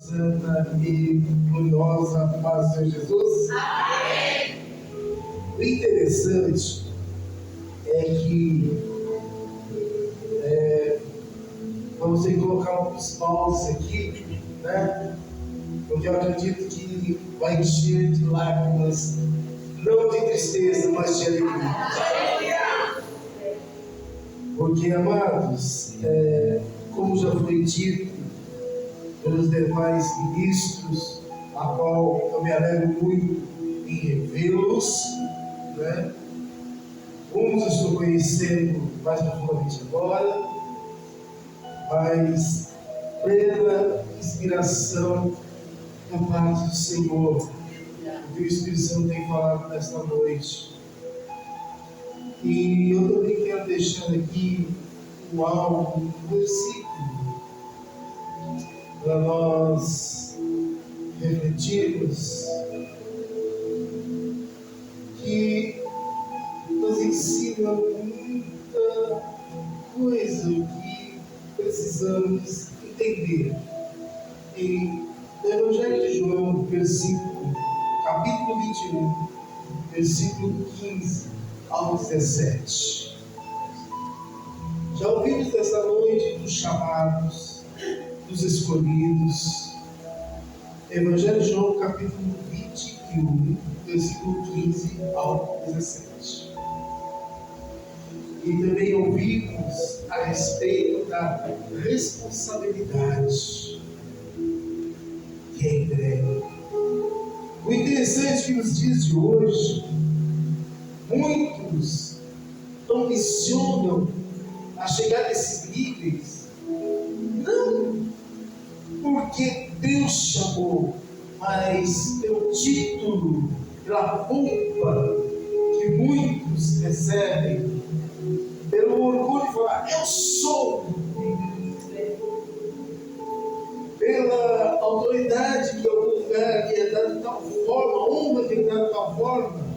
santa e gloriosa paz do Senhor Jesus. Amém. O interessante é que vamos ter que colocar uns pauses aqui, né? Porque eu acredito que vai encher de lágrimas, não de tristeza, mas de alegria. Porque, amados, como já foi dito pelos demais ministros, a qual eu me alegro muito em revê-los, né? Uns estou conhecendo mais profundamente agora, mas plena inspiração da parte do Senhor, que o Espírito Santo tem falado nesta noite. E eu também quero deixar aqui um versículo para nós refletirmos, que nos ensina muita coisa que precisamos entender. Em Evangelho de João, capítulo 21, versículo 15 ao 17. Já ouvimos nessa noite dos chamados, dos escolhidos. Evangelho de João, capítulo 21, versículo 15 ao 17. E também ouvimos a respeito da responsabilidade que é entregue. O interessante é que nos dias de hoje, muitos ambicionam a chegar nesses níveis, não porque Deus chamou, mas pelo título, pela culpa que muitos recebem, pelo orgulho de falar, eu sou, pela autoridade que algum lugar lhe é dado de tal forma, honra que lhe é dado de tal forma,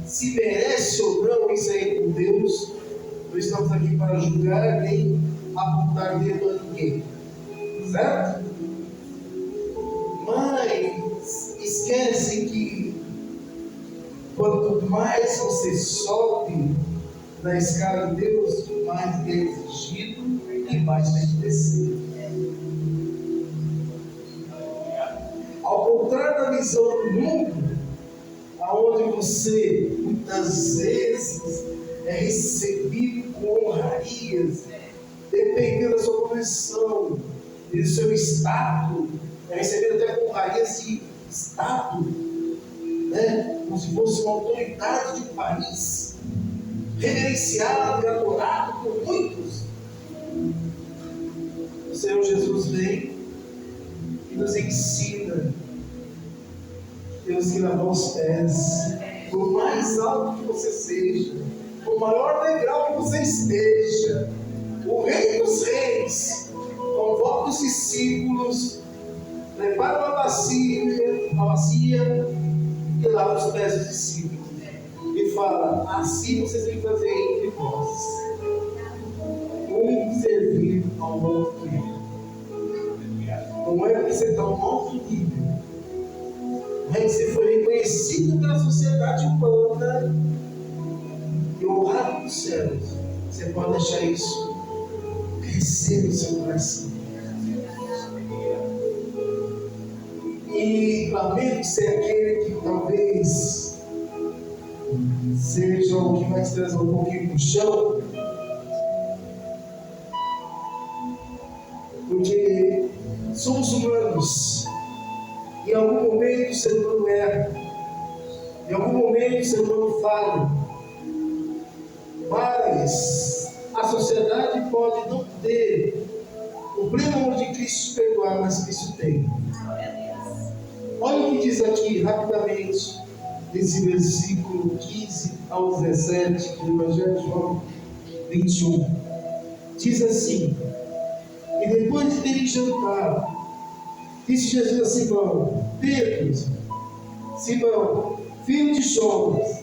se merece ou não, isso aí com Deus. Não estamos aqui para julgar nem apontar dedo a ninguém, certo? Mas esquece que quanto mais você sobe na escala de Deus, mais é exigido e mais tem que descer. Ao contrário da visão do mundo, aonde você muitas vezes é recebido com honrarias, dependendo da sua posição e do seu status, é recebido até com honrarias de status, né? Como se fosse uma autoridade de um país, reverenciado e adorado por muitos. O Senhor Jesus vem e nos ensina, Deus que lava os pés, por mais alto que você seja, por maior degrau que você esteja, o Rei dos Reis convoca os discípulos, prepara uma bacia e lava os pés dos discípulos e fala, assim vocês têm que fazer entre vós, um servir ao outro. Não é que você está um alto nível, mas que você foi reconhecido pela sociedade humana e honrado nos céus. Você pode deixar isso crescer no seu coração. E lamento ser aquele que talvez seja o que vai te trazer um pouquinho para o chão, porque somos humanos. Em algum momento o ser humano erra, em algum momento o ser humano falha, mas a sociedade pode não ter o pleno amor de Cristo te perdoar, mas Cristo tem. Olha o que diz aqui rapidamente, nesse versículo 15 ao 17 do Evangelho de João 21. Diz assim: e depois de terem jantado, disse Jesus a Simão: Pedro, Simão, filho de Jonas,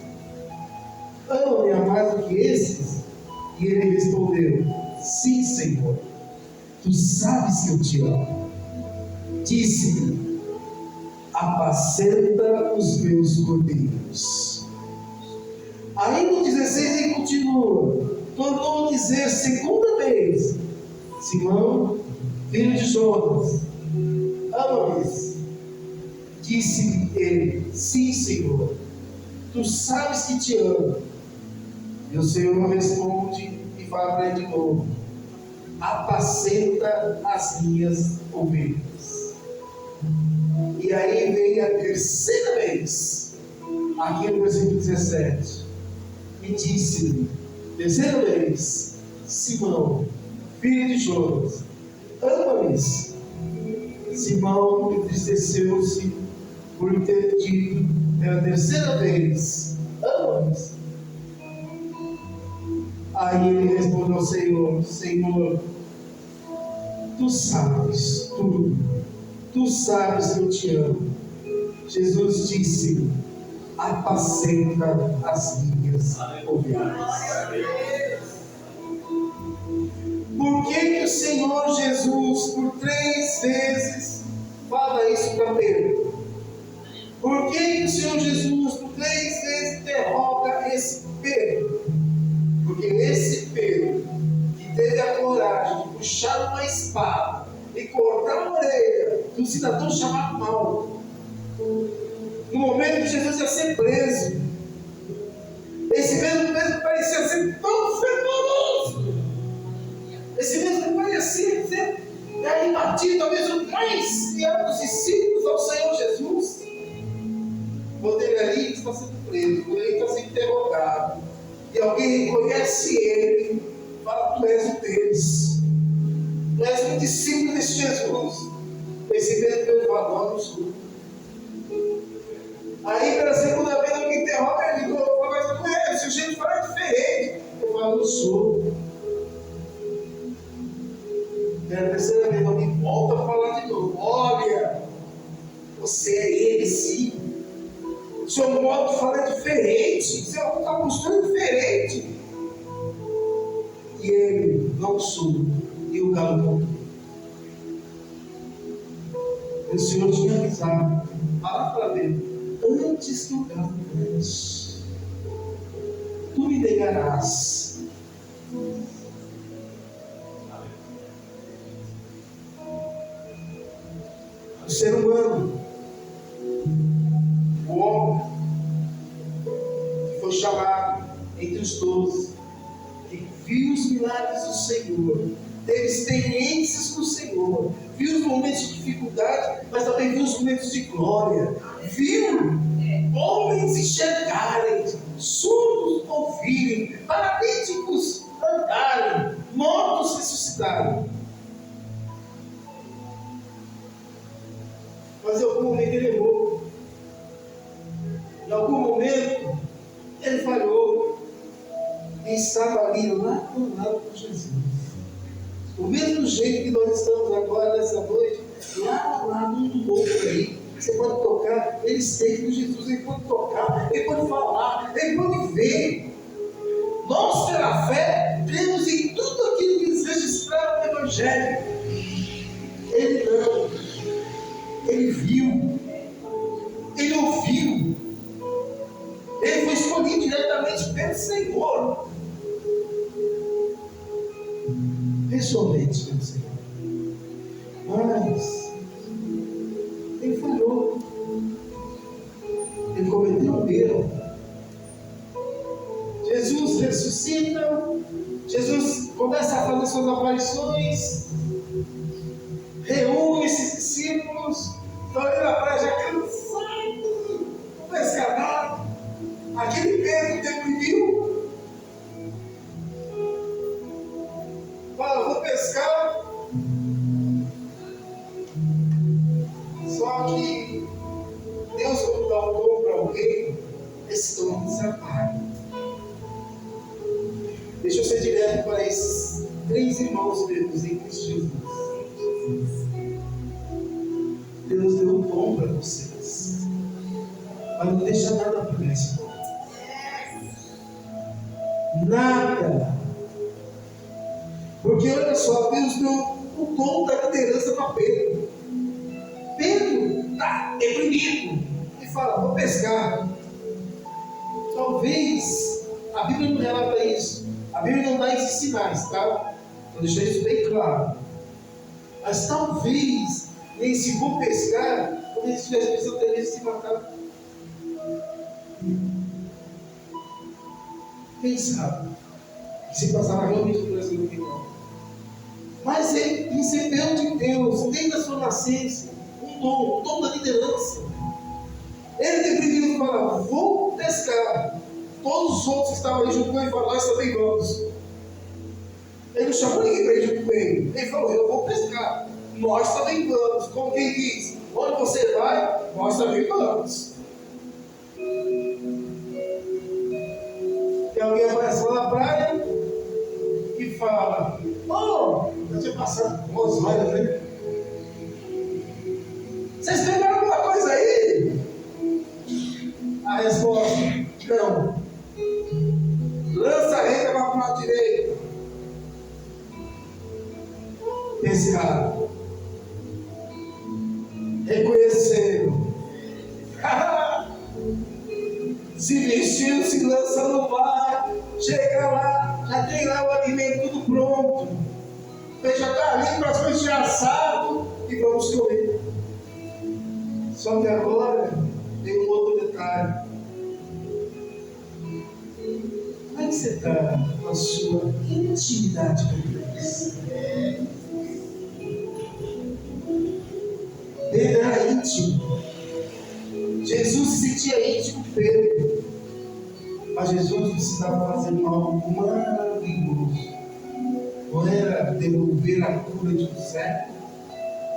ama-me a mais do que esses? E ele respondeu: sim, Senhor, tu sabes que eu te amo. disse-lhe: apacenta os meus cordeiros. Aí no 16 ele continua, tornou a dizer segunda vez: Simão, filho de Jonas, ama-me? Disse-lhe ele: sim, Senhor, tu sabes que te amo. E o Senhor responde e fala para ele de novo: apacenta as minhas ovelhas. E aí vem a terceira vez, aqui no versículo 17, e disse-lhe, terceira vez: Simão, filho de Jonas, ama-me? Simão entristeceu-se por ter dito pela terceira vez: ama-me? Aí ele respondeu ao Senhor: Senhor, tu sabes tudo, tu sabes que eu te amo. Jesus disse: apacenta as minhas ovelhas. Por que o Senhor Jesus, por 3 vezes, fala isso para Pedro? Por que o Senhor Jesus, por 3 vezes, interroga esse Pedro? Porque esse Pedro, que teve a coragem de puxar uma espada e cortar a orelha de um cidadão chamado Malco, no momento que Jesus ia ser preso, esse mesmo Pedro parecia ser tão fervoroso, esse mesmo parecia ser imbatível, talvez o mais fiel dos discípulos ao Senhor Jesus, quando ele ali está sendo preso, quando ele está sendo interrogado, e alguém reconhece ele, fala: tu és um deles, tu és um discípulo desse Jesus. Esse mesmo Deus valor no sul. Aí pela segunda vez alguém interroga ele de novo, fala: mas tu és, o jeito fala diferente. Eu falo: não sou. Pela terceira vez alguém volta a falar de novo: olha, você é ele sim. O seu modo de falar é diferente, o seu postura é diferente. E ele: não sou. E o galo cantou. O Senhor tinha avisado: fala para ele, antes que o galo cante, tu me negarás. O ser humano, o homem que foi chamado entre os 12, que viu os milagres do Senhor, teve experiências com o Senhor, viu os momentos de dificuldade, mas também viu os momentos de glória, viu homens enxergarem, surdos ouvirem, paralíticos andarem, mortos ressuscitarem. Mas em algum momento ele errou. Em algum momento ele falhou. E estava ali lá do lado com Jesus. Do mesmo jeito que nós estamos agora nessa noite, lá no outro aí. Você pode tocar, ele esteve com Jesus, ele pode tocar, ele pode falar, ele pode ver. Nós, pela fé, cremos em tudo aquilo que eles registraram no Evangelho. Ele não. Ele viu, ele ouviu, ele foi escolhido diretamente pelo Senhor, pessoalmente pelo Senhor, mas ele falhou, ele cometeu um erro. Jesus ressuscita, Jesus começa a fazer suas aparições, reúne esses discípulos, estão ali na praia já cansado, pescador, aquele Pedro deprimiu, fala: vou pescar. Só que Deus, quando dá um dom para alguém, esse dom não se apaga. Deixa eu ser direto para esses 3 irmãos meus em Cristo Jesus. Deus deu um dom para vocês, mas não deixa nada para esse dom. Nada. Porque olha só, Deus deu o dom da liderança para Pedro. Pedro está deprimido e fala: vou pescar. Talvez a Bíblia não relata isso. A Bíblia não dá esses sinais, tá? Vou deixar isso bem claro. Mas talvez nesse vou pescar, quando eles tivessem pensando até mesmo se matar. Quem sabe? Se passava realmente por essa opinião. Mas ele recebeu de Deus, desde a sua nascença, um dom da liderança. Ele deprimido fala: vou pescar. Todos os outros que estavam ali junto com ele falaram: nós também vamos. Ele não chamou ninguém para ir junto com ele. Ele falou: eu vou pescar. Nós também vamos. Como quem diz: onde você vai, nós também vamos. E alguém aparece lá na praia e fala: oh, eu tinha passado com os olhos, né? Vocês pegaram alguma coisa aí? A resposta: não. Lança a rede para o lado direito. Pescaram. Reconheceram. Se vestindo, se lança no mar. Chega lá, já tem lá o alimento tudo pronto. Já está ali para as coisas de assado e vamos comer. Só que agora tem um outro detalhe. Como é que você está com a sua intimidade com Deus? Pedro era íntimo. Jesus se sentia íntimo com Pedro. Mas Jesus precisava fazer algo maravilhoso. Ou era devolver a cura de um cego,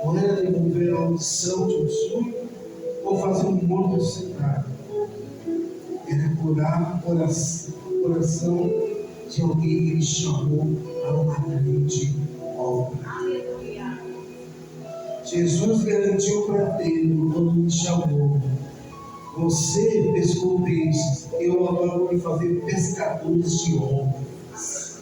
ou era devolver a audição de um surdo, ou fazer um morto ressuscitar. Era curar o coração de alguém que ele chamou a uma grande obra. Jesus garantiu para Pedro quando me chamou: você pescou peixes, eu agora vou lhe fazer pescadores de homens.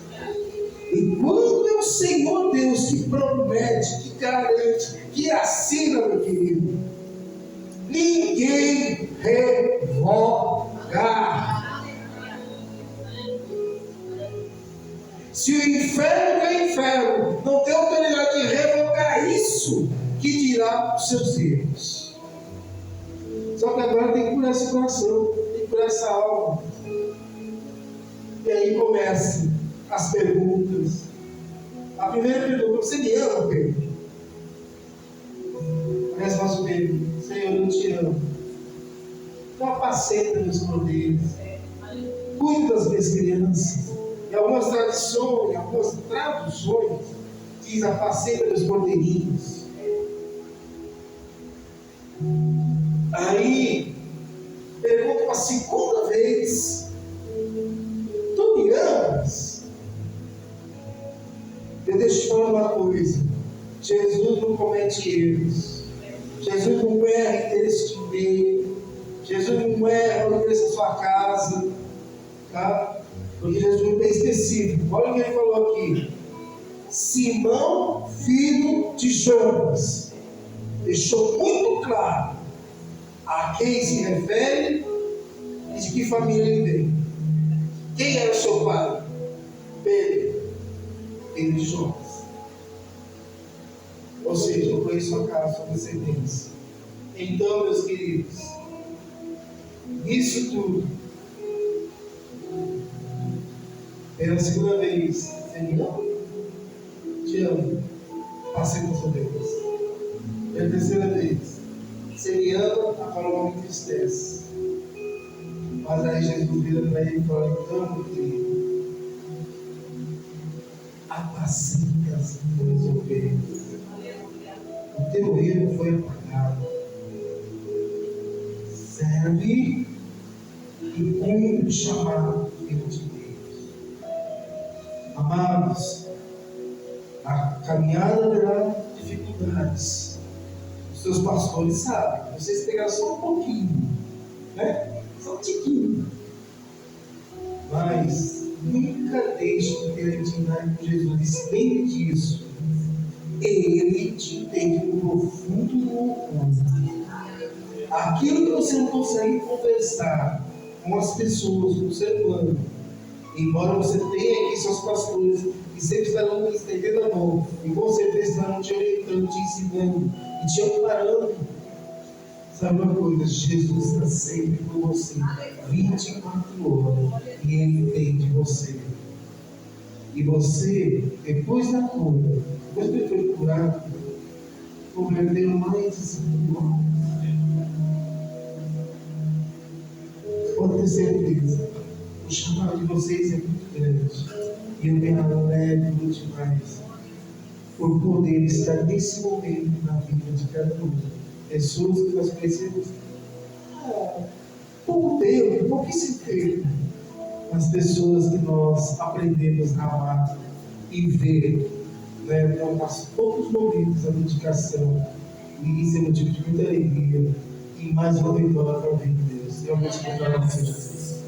E quando é o Senhor Deus que promete, que garante, que assina, meu querido, ninguém revoga. Se o inferno é inferno, não tem autoridade de revogar isso, que dirá os seus erros. Só que agora tem que curar esse coração, tem que curar essa alma. E aí começam as perguntas. A primeira pergunta: você me ama, Pedro? A resposta do Pedro: Senhor, eu te amo. Então apacenta meus cordeiros, cuide das minhas crianças. Em algumas tradições, em algumas traduções, diz: apacenta meus cordeirinhos. Aí pergunta uma segunda vez: tu me amas? Eu deixo te falar uma coisa: Jesus não comete erros. Jesus não erra interesse de meio. Jesus não erra o interesse da sua casa, tá? Porque Jesus é bem específico. Olha o que ele falou aqui: Simão, filho de Jonas. Deixou muito claro a quem se refere e de que família ele veio. Quem era o seu pai? Pedro, filho de Jonas. Ou seja, eu conheço a casa, sua descendência. Então, meus queridos, isso tudo, pela segunda vez: Senhor, te amo, passei com sua Deus. Pela terceira vez: você me ama, agora não me entristece. Mas aí Jesus vira para ele e fala: então, meu querido, apacenta as minhas ovelhas. O teu erro foi apagado. Serve e cumpre o chamado que eu te dei. Amados, a caminhada terá dificuldades. Os seus pastores sabem. Vocês pegaram só um pouquinho, né? Só um tiquinho. Mas nunca deixe de ter intimidade com Jesus. Lembre disso. Ele te entende no profundo do oculto. Aquilo que você não consegue conversar com as pessoas, com o ser humano, embora você tenha aqui seus pastores que sempre estarão estendendo a mão e com certeza estarão te orientando, te ensinando e te amparando. Sabe uma coisa? Jesus está sempre com você, 24 horas, e Ele entende você. E você, depois da cura, depois que ele foi curado, converteu mais de 5 anos. Pode ter certeza, o chamado de vocês é muito grande. E eu me alegro demais por poder estar nesse momento na vida de cada um. Pessoas que nós conhecemos pouco tempo, pouquíssimo tempo. As pessoas que nós aprendemos a amar e ver, né, nos poucos momentos da dedicação. E isso é motivo de muita alegria e mais uma vitória para a vida de Deus. Realmente, para você, Jesus.